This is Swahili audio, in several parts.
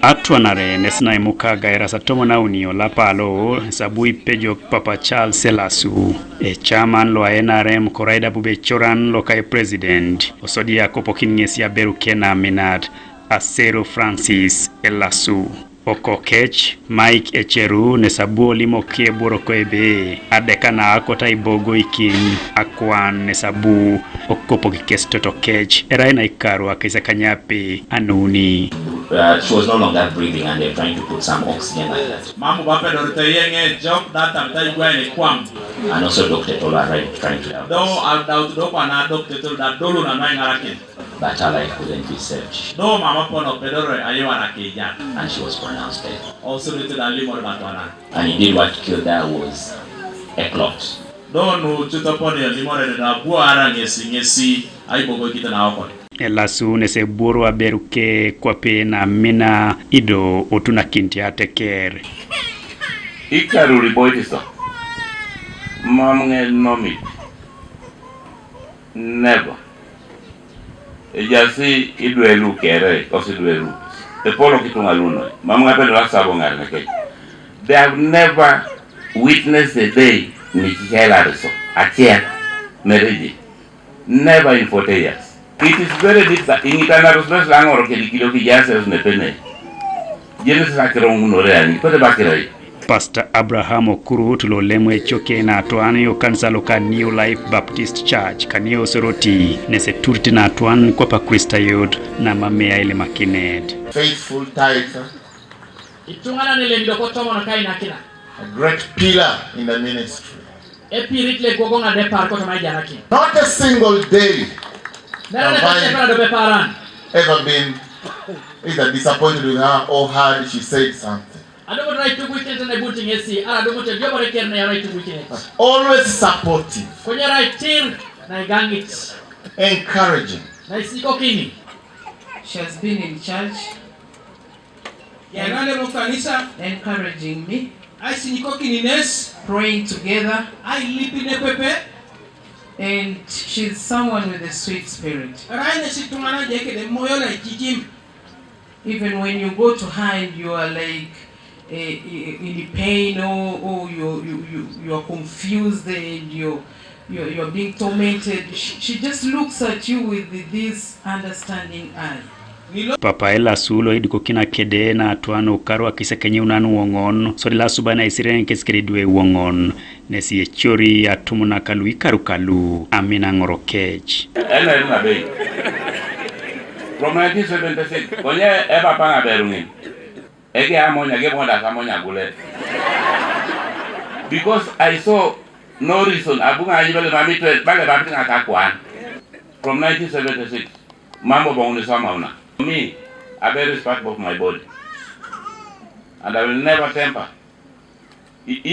Atwanare nesna imukaga erasatomo na unio lapalo sabui pejo Papa Charles Elasu chairman lo NRM koraida bube choran lo kai president osodia kopokin ngesi Aberu kena minat Asero Francis Elasu Okokech Mike Echeru ne sabuo limo kie borokoebe adekana akota ibogo ikin Akwan ne sabu okopo kikestoto kech eraina ikaru akaisa kanyapi anuni. She was no longer breathing and they're trying to put some oxygen like that. And also Dr. Tola trying to help us. But her life couldn't be saved. And she was pronounced dead. And indeed what killed her was a clot. Elasu nese buru Aberu ke kwape na mina ido otuna kinti atekere. Ikaru riboitiso. Mamnge nomi. Never. Ejasi idwelu kere kosidwelu. Epolo kitunga luno. Mamnge pedra sabo ngarneke. They have never witnessed a day Nikihela Riso. Atia Meridi. Never in 40 years. It is very difficult. In Itana Rosbeth Langor Kedikilo Kijases Nepene. Genesis Akron Noreani, put the back. Pastor Abraham Okuru tulolemwe choke na atuani yo kanisa loka New Life Baptist Church kanio soroti nese turti na atuan kwa pa Krista Yod na mamea ile makinet. Faithful tither. Itungana nile midoko tomo na kai na kina. A great pillar in the ministry. Epiritle gogonga de parko to maija haki. Not a single day have I ever been either disappointed with her or heard she said something. Always supportive, encouraging. She has been in church, encouraging me, praying together, and she's someone with a sweet spirit. Even when you go to her and you are like in pain or you are confused and you're being tormented, she just looks at you with this understanding eye. Papa Elasu lo idiko kina kede na atuano ukaru akisa kenye unanu wongon so Elasu bana isirene keskiridwe wongon nesi echori atumuna kalu ikaru kalu amina ngorokech. From 1976, konye eba panga berungin. Ege amonya gebonda kamonya gule. Because I saw no reason abunga ajibele mamitwe bale bapinga Akwan. From 1976, mambo bongi sama una. Me, Aberu is part of my body. And I will never temper. Because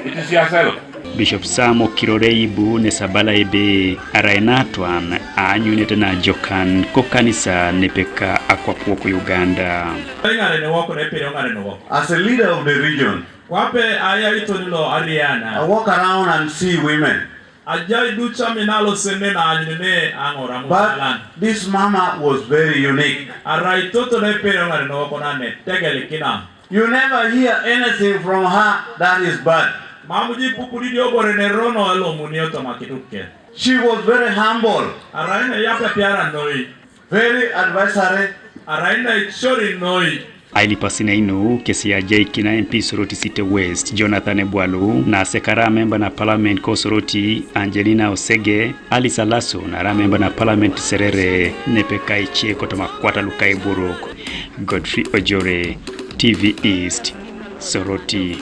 it is yourself. Bishop Samo Kiroreibu nesabala ebe araenatwan anyunete na jokan kokanisa nepeka Akwat Uganda. As a leader of the region, I walk around and see women. But this mama was very unique. You never hear anything from her that is bad. She was very humble, very advisory. Aili pasina inu kesi ya Jaiki na MP Soroti City West Jonathan Ebwalu na sekara member na parliament ko Soroti Angelina Osege Alisa Lasso na ra member na parliament Serere nepeka ichie kotoma kwata lukai buruk Godfrey Ojore TV East Soroti.